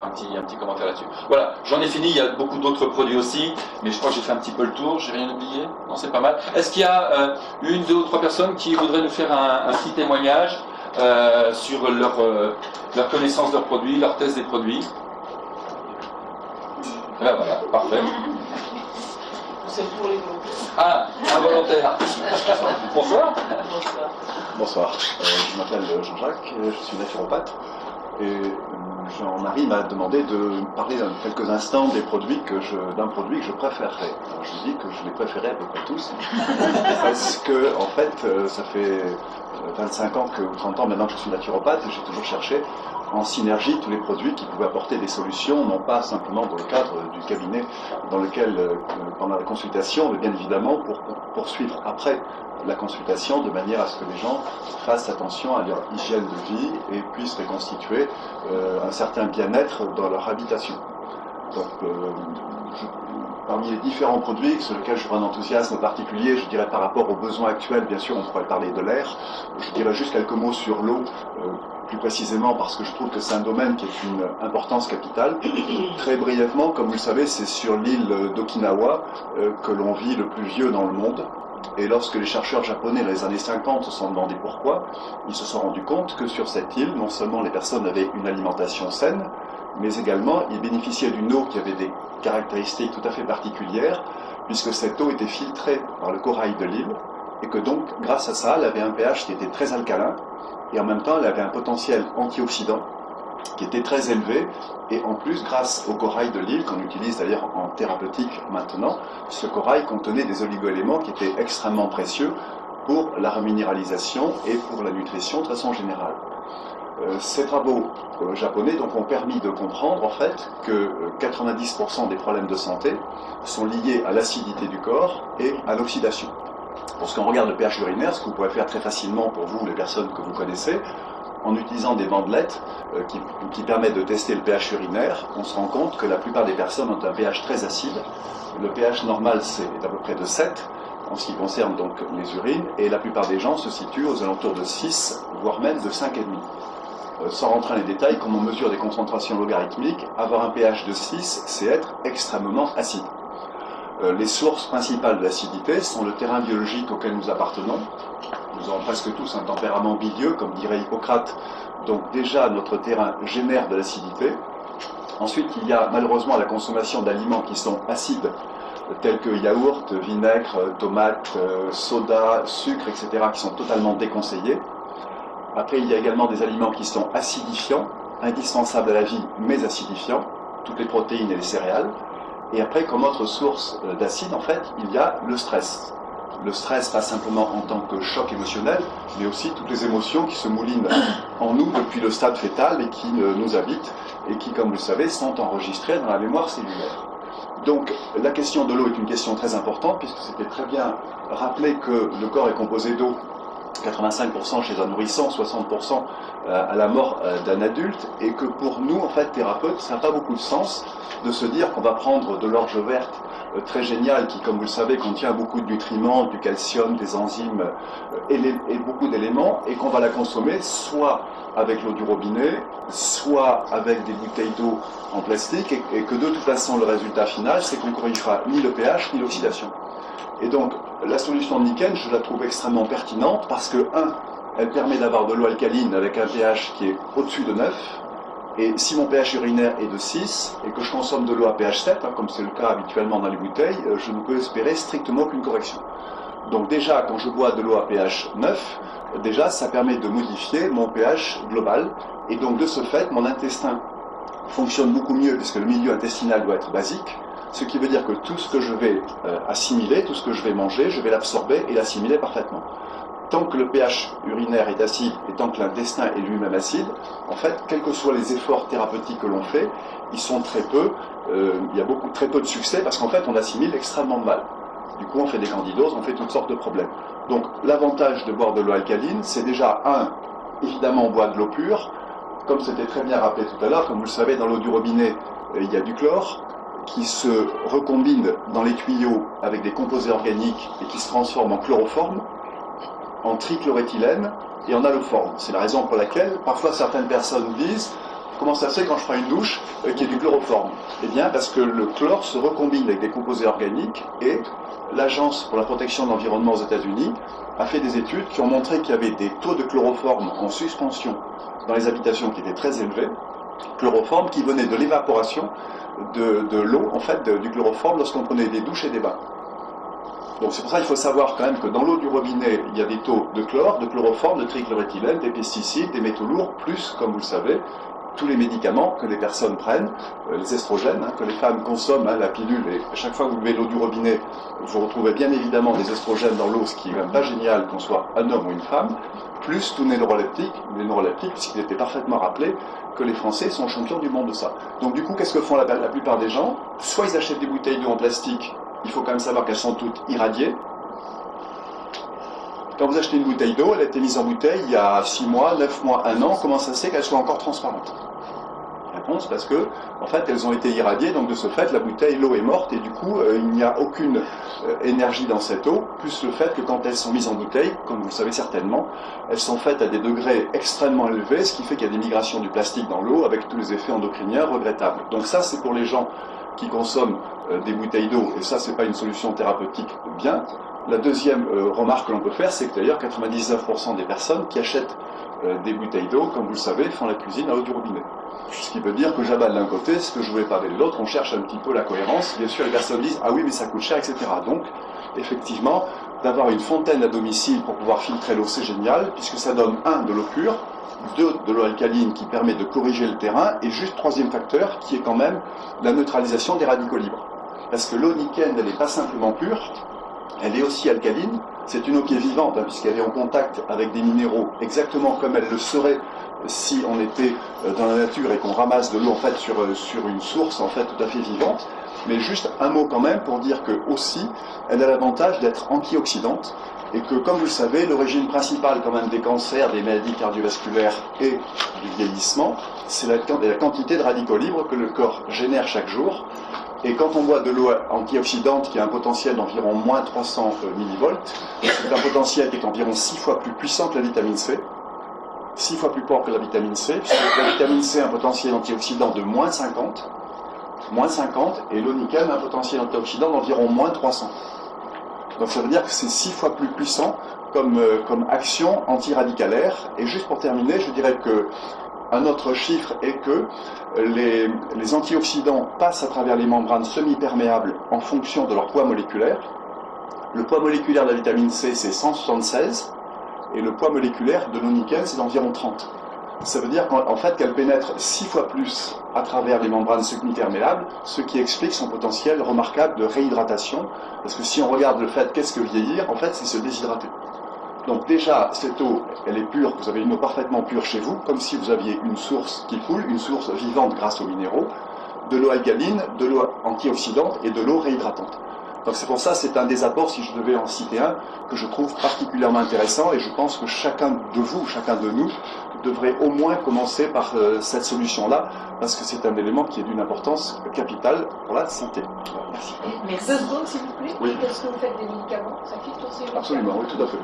Un petit commentaire là-dessus. Voilà, j'en ai fini, il y a beaucoup d'autres produits aussi, mais je crois que j'ai fait un petit peu le tour, j'ai rien oublié. Non, c'est pas mal. Est-ce qu'il y a une, deux ou trois personnes qui voudraient nous faire un petit témoignage sur leur connaissance de leurs produits, leur test des produits? Là, voilà, parfait. C'est pour les volontaires. Ah, un volontaire. Bonsoir. Bonsoir. Bonsoir, je m'appelle Jean-Jacques, je suis naturopathe et j'en arrive à demander de parler dans quelques instants d'un produit que je préférerais. Alors, je dis que je les préférais à peu près tous parce que en fait ça fait 25 ans ou 30 ans maintenant que je suis naturopathe et j'ai toujours cherché en synergie tous les produits qui pouvaient apporter des solutions, non pas simplement dans le cadre du cabinet dans lequel, pendant la consultation, mais bien évidemment pour poursuivre après la consultation de manière à ce que les gens fassent attention à leur hygiène de vie et puissent reconstituer un certain bien-être dans leur habitation. Donc, parmi les différents produits sur lesquels je prends un enthousiasme particulier, je dirais par rapport aux besoins actuels, bien sûr on pourrait parler de l'air, je dirais juste quelques mots sur l'eau, plus précisément parce que je trouve que c'est un domaine qui est une importance capitale. Très brièvement, comme vous le savez, c'est sur l'île d'Okinawa que l'on vit le plus vieux dans le monde. Et lorsque les chercheurs japonais, dans les années 50, se sont demandé pourquoi, ils se sont rendus compte que sur cette île, non seulement les personnes avaient une alimentation saine, mais également ils bénéficiaient d'une eau qui avait des caractéristiques tout à fait particulières, puisque cette eau était filtrée par le corail de l'île, et que donc, grâce à ça, elle avait un pH qui était très alcalin, et en même temps, elle avait un potentiel antioxydant qui était très élevé, et en plus, grâce au corail de l'île, qu'on utilise d'ailleurs en thérapeutique maintenant, ce corail contenait des oligoéléments qui étaient extrêmement précieux pour la reminéralisation et pour la nutrition de façon générale. Ces travaux japonais donc, ont permis de comprendre en fait que 90% des problèmes de santé sont liés à l'acidité du corps et à l'oxydation. Lorsqu'on regarde le pH urinaire, ce que vous pouvez faire très facilement pour vous, les personnes que vous connaissez, en utilisant des bandelettes qui permettent de tester le pH urinaire, on se rend compte que la plupart des personnes ont un pH très acide. Le pH normal, c'est à peu près de 7, en ce qui concerne donc les urines, et la plupart des gens se situent aux alentours de 6, voire même de 5,5. Sans rentrer dans les détails, comme on mesure des concentrations logarithmiques, avoir un pH de 6, c'est être extrêmement acide. Les sources principales de l'acidité sont le terrain biologique auquel nous appartenons. Nous avons presque tous un tempérament bilieux, comme dirait Hippocrate. Donc déjà, notre terrain génère de l'acidité. Ensuite, il y a malheureusement la consommation d'aliments qui sont acides, tels que yaourt, vinaigre, tomates, soda, sucre, etc., qui sont totalement déconseillés. Après, il y a également des aliments qui sont acidifiants, indispensables à la vie, mais acidifiants, toutes les protéines et les céréales. Et après, comme autre source d'acide, en fait, il y a le stress. Le stress, pas simplement en tant que choc émotionnel, mais aussi toutes les émotions qui se moulinent en nous depuis le stade fœtal et qui nous habitent et qui, comme vous le savez, sont enregistrées dans la mémoire cellulaire. Donc, la question de l'eau est une question très importante, puisque c'était très bien rappelé que le corps est composé d'eau, 85% chez un nourrisson, 60% à la mort d'un adulte, et que pour nous, en fait, thérapeutes, ça n'a pas beaucoup de sens de se dire qu'on va prendre de l'orge verte très géniale qui, comme vous le savez, contient beaucoup de nutriments, du calcium, des enzymes et beaucoup d'éléments, et qu'on va la consommer soit avec l'eau du robinet, soit avec des bouteilles d'eau en plastique, et que de toute façon, le résultat final, c'est qu'on ne corrigera ni le pH ni l'oxydation. Et donc, la solution de Nikken, je la trouve extrêmement pertinente parce que, elle permet d'avoir de l'eau alcaline avec un pH qui est au-dessus de 9. Et si mon pH urinaire est de 6 et que je consomme de l'eau à pH 7, comme c'est le cas habituellement dans les bouteilles, je ne peux espérer strictement aucune correction. Donc déjà, quand je bois de l'eau à pH 9, déjà, ça permet de modifier mon pH global. Et donc, de ce fait, mon intestin fonctionne beaucoup mieux puisque le milieu intestinal doit être basique. Ce qui veut dire que tout ce que je vais assimiler, tout ce que je vais manger, je vais l'absorber et l'assimiler parfaitement. Tant que le pH urinaire est acide et tant que l'intestin est lui-même acide, en fait, quels que soient les efforts thérapeutiques que l'on fait, ils sont très peu, il y a très peu de succès parce qu'en fait, on assimile extrêmement mal. Du coup, on fait des candidoses, on fait toutes sortes de problèmes. Donc, l'avantage de boire de l'eau alcaline, c'est déjà, évidemment, on boit de l'eau pure. Comme c'était très bien rappelé tout à l'heure, comme vous le savez, dans l'eau du robinet, il y a du chlore qui se recombine dans les tuyaux avec des composés organiques et qui se transforme en chloroforme, en trichloréthylène et en alloforme. C'est la raison pour laquelle parfois certaines personnes disent Comment ça se fait quand je prends une douche qui est du chloroforme? Eh bien, parce que le chlore se recombine avec des composés organiques et l'Agence pour la protection de l'environnement aux États-Unis a fait des études qui ont montré qu'il y avait des taux de chloroforme en suspension dans les habitations qui étaient très élevés, chloroforme qui venait de l'évaporation de l'eau, en fait, du chloroforme lorsqu'on prenait des douches et des bains. Donc c'est pour ça qu'il faut savoir quand même que dans l'eau du robinet, il y a des taux de chlore, de chloroforme, de trichloréthylène, des pesticides, des métaux lourds, plus, comme vous le savez, tous les médicaments que les personnes prennent, les estrogènes, que les femmes consomment, la pilule, et à chaque fois que vous buvez l'eau du robinet, vous retrouvez bien évidemment des estrogènes dans l'eau, ce qui est même pas génial qu'on soit un homme ou une femme, plus tous les neuroleptiques, puisqu'il était parfaitement rappelé que les Français sont champions du monde de ça. Donc du coup, qu'est-ce que font la plupart des gens? Soit ils achètent des bouteilles d'eau en plastique, il faut quand même savoir qu'elles sont toutes irradiées. Quand vous achetez une bouteille d'eau, elle a été mise en bouteille il y a 6 mois, 9 mois, 1 an, comment ça se fait qu'elle soit encore transparente? Réponse, parce que, en fait, elles ont été irradiées, donc de ce fait, la bouteille, l'eau est morte, et du coup, il n'y a aucune énergie dans cette eau, plus le fait que quand elles sont mises en bouteille, comme vous le savez certainement, elles sont faites à des degrés extrêmement élevés, ce qui fait qu'il y a des migrations du plastique dans l'eau, avec tous les effets endocriniens regrettables. Donc ça, c'est pour les gens qui consomment des bouteilles d'eau, et ça, c'est pas une solution thérapeutique bien. La deuxième remarque que l'on peut faire, c'est que d'ailleurs 99% des personnes qui achètent des bouteilles d'eau, comme vous le savez, font la cuisine à l'eau du robinet. Ce qui veut dire que j'abats de l'un côté ce que je voulais parler de l'autre, on cherche un petit peu la cohérence. Bien sûr, les personnes disent « Ah oui, mais ça coûte cher, etc. » Donc, effectivement, d'avoir une fontaine à domicile pour pouvoir filtrer l'eau, c'est génial, puisque ça donne 1, de l'eau pure, 2, de l'eau alcaline qui permet de corriger le terrain, et juste troisième facteur, qui est quand même la neutralisation des radicaux libres. Parce que l'eau nickel, elle n'est pas simplement pure, elle est aussi alcaline, c'est une eau qui est vivante, puisqu'elle est en contact avec des minéraux, exactement comme elle le serait si on était dans la nature et qu'on ramasse de l'eau en fait sur une source en fait tout à fait vivante. Mais juste un mot quand même pour dire que aussi, elle a l'avantage d'être antioxydante, et que, comme vous le savez, l'origine principale quand même des cancers, des maladies cardiovasculaires et du vieillissement, c'est la quantité de radicaux libres que le corps génère chaque jour. Et quand on boit de l'eau antioxydante qui a un potentiel d'environ moins 300 millivolts, c'est un potentiel qui est environ 6 fois plus puissant que la vitamine C, 6 fois plus fort que la vitamine C, puisque la vitamine C a un potentiel antioxydant de moins 50, et l'eau nickel a un potentiel antioxydant d'environ moins 300. Donc ça veut dire que c'est 6 fois plus puissant comme action antiradicalaire. Et juste pour terminer, je dirais que un autre chiffre est que les antioxydants passent à travers les membranes semi-perméables en fonction de leur poids moléculaire. Le poids moléculaire de la vitamine C, c'est 176, et le poids moléculaire de l'eau nickel, c'est d'environ 30. Ça veut dire qu'en fait qu'elle pénètre 6 fois plus à travers les membranes semi-perméables, ce qui explique son potentiel remarquable de réhydratation. Parce que si on regarde le fait qu'est-ce que vieillir, en fait c'est se déshydrater. Donc déjà, cette eau, elle est pure, vous avez une eau parfaitement pure chez vous, comme si vous aviez une source qui coule, une source vivante grâce aux minéraux, de l'eau alcaline, de l'eau antioxydante et de l'eau réhydratante. Donc c'est pour ça, c'est un des apports, si je devais en citer un, que je trouve particulièrement intéressant, et je pense que chacun de vous, chacun de nous, devrait au moins commencer par cette solution-là, parce que c'est un élément qui est d'une importance capitale pour la santé. Merci. Merci. 2 secondes, s'il vous plaît. Oui. Est-ce que vous faites des médicaments? Ça filtre aussi les médicaments? Absolument, oui, tout à fait.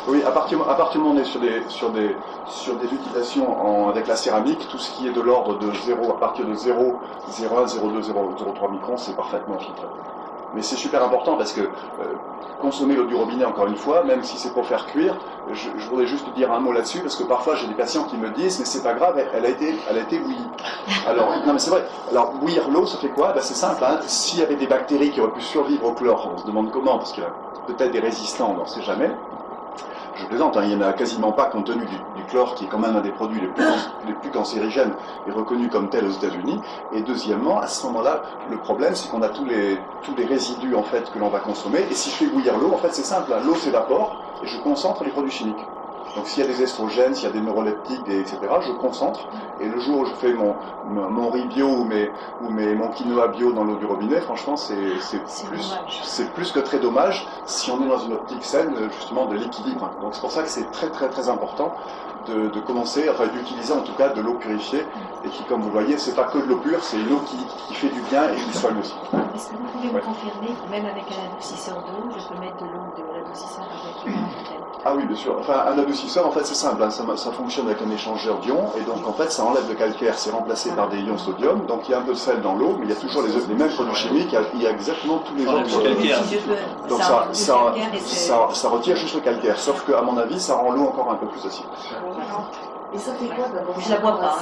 Oui, à partir du moment où on est sur des utilisations avec la céramique, tout ce qui est de l'ordre de 0, à partir de 0, 0,1, 0,2, 0,03 microns, c'est parfaitement filtré. Mais c'est super important parce que consommer l'eau du robinet, encore une fois, même si c'est pour faire cuire, je voudrais juste dire un mot là-dessus, parce que parfois j'ai des patients qui me disent, mais c'est pas grave, elle a été bouillie. Alors, non mais c'est vrai, alors bouillir l'eau, ça fait quoi? Ben, c'est simple, s'il y avait des bactéries qui auraient pu survivre au chlore, on se demande comment, parce qu'il y a peut-être des résistants, on n'en sait jamais. Je plaisante, il n'y en a quasiment pas compte tenu du chlore qui est quand même un des produits les plus cancérigènes et reconnu comme tel aux États-Unis. Et deuxièmement, à ce moment-là, le problème c'est qu'on a tous les résidus en fait que l'on va consommer. Et si je fais bouillir l'eau, en fait c'est simple, l'eau s'évapore et je concentre les produits chimiques. Donc s'il y a des estrogènes, s'il y a des neuroleptiques, etc., je concentre. Et le jour où je fais mon riz bio ou mon quinoa bio dans l'eau du robinet, franchement, c'est plus que très dommage si on est dans une optique saine, justement, de l'équilibre. Donc c'est pour ça que c'est très très très important de commencer, enfin d'utiliser en tout cas de l'eau purifiée, et qui, comme vous voyez, c'est pas que de l'eau pure, c'est une eau qui fait du bien et qui soigne aussi. Est-ce que vous pouvez me confirmer que même avec un adoucisseur d'eau, je peux mettre de l'eau de l'adoucisseur avec une bouteille? Ah oui, bien sûr. Enfin, un adoucisseur système, en fait, c'est simple, hein, ça fonctionne avec un échangeur d'ions, et donc en fait, ça enlève le calcaire, c'est remplacé par des ions sodium, donc il y a un peu de sel dans l'eau, mais il y a toujours les mêmes produits chimiques, il y a exactement tous les autres. Donc ça retire juste le calcaire, sauf qu'à mon avis, ça rend l'eau encore un peu plus acide. Et ça fait quoi d'abord? Je la bois pas.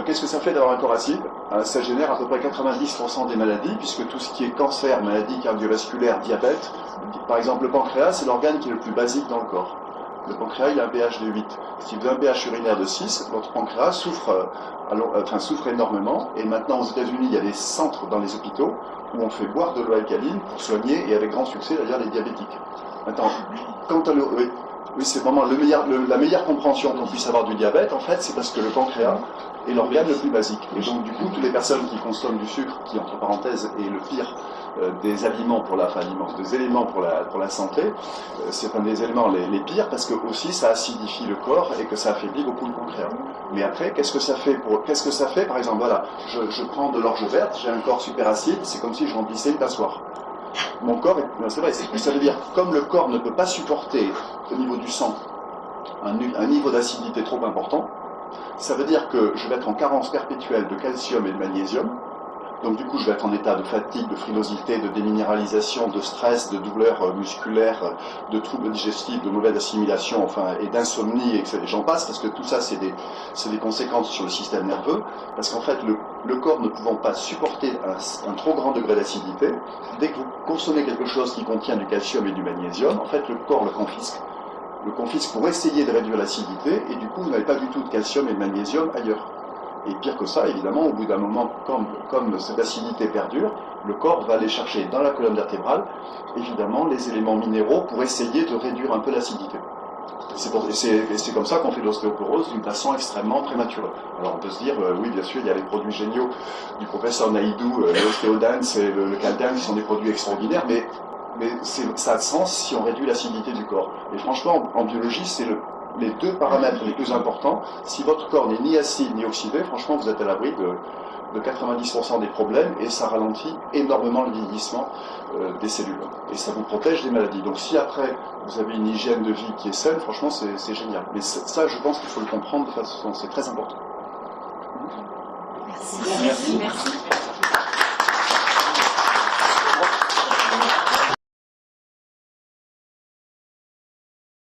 Qu'est-ce que ça fait d'avoir un corps acide? Ça génère à peu près 90% des maladies, puisque tout ce qui est cancer, maladies cardiovasculaires, diabète, par exemple le pancréas, c'est l'organe qui est le plus basique dans le corps. Le pancréas, il a un pH de 8. Si vous avez un pH urinaire de 6, votre pancréas souffre énormément. Et maintenant, aux États-Unis, il y a des centres dans les hôpitaux où on fait boire de l'eau alcaline pour soigner, et avec grand succès d'ailleurs, les diabétiques. Maintenant, quant à l'eau, oui, c'est vraiment la meilleure compréhension qu'on puisse avoir du diabète, en fait, c'est parce que le pancréas est l'organe le plus basique. Et donc, du coup, toutes les personnes qui consomment du sucre, qui, entre parenthèses, est le pire des aliments des éléments pour la santé, c'est un des éléments les pires parce que aussi ça acidifie le corps et que ça affaiblit beaucoup le pancréas. Mais après, qu'est-ce que ça fait par exemple, voilà, je prends de l'orge verte, j'ai un corps super acide, c'est comme si je remplissais une passoire. Mon corps, c'est vrai, ça veut dire comme le corps ne peut pas supporter au niveau du sang un niveau d'acidité trop important, ça veut dire que je vais être en carence perpétuelle de calcium et de magnésium. Donc du coup, je vais être en état de fatigue, de frilosité, de déminéralisation, de stress, de douleurs musculaires, de troubles digestifs, de mauvaise assimilation, enfin, et d'insomnie, et j'en passe, parce que tout ça, c'est des conséquences sur le système nerveux, parce qu'en fait, le corps ne pouvant pas supporter un trop grand degré d'acidité, dès que vous consommez quelque chose qui contient du calcium et du magnésium, en fait, le corps le confisque. Le confisque pour essayer de réduire l'acidité, et du coup, vous n'avez pas du tout de calcium et de magnésium ailleurs. Et pire que ça, évidemment, au bout d'un moment, comme cette acidité perdure, le corps va aller chercher dans la colonne vertébrale, évidemment, les éléments minéraux pour essayer de réduire un peu l'acidité. C'est comme ça qu'on fait de l'ostéoporose d'une façon extrêmement prématurée. Alors on peut se dire, oui, bien sûr, il y a les produits géniaux du professeur Naïdou, l'ostéodance et le Caldane, qui sont des produits extraordinaires, mais ça a de sens si on réduit l'acidité du corps. Et franchement, en biologie, c'est les deux paramètres les plus importants. Si votre corps n'est ni acide ni oxydé, franchement, vous êtes à l'abri de 90% des problèmes et ça ralentit énormément le vieillissement des cellules. Et ça vous protège des maladies. Donc si après, vous avez une hygiène de vie qui est saine, franchement, c'est génial. Mais ça, je pense qu'il faut le comprendre de façon, c'est très important. Merci.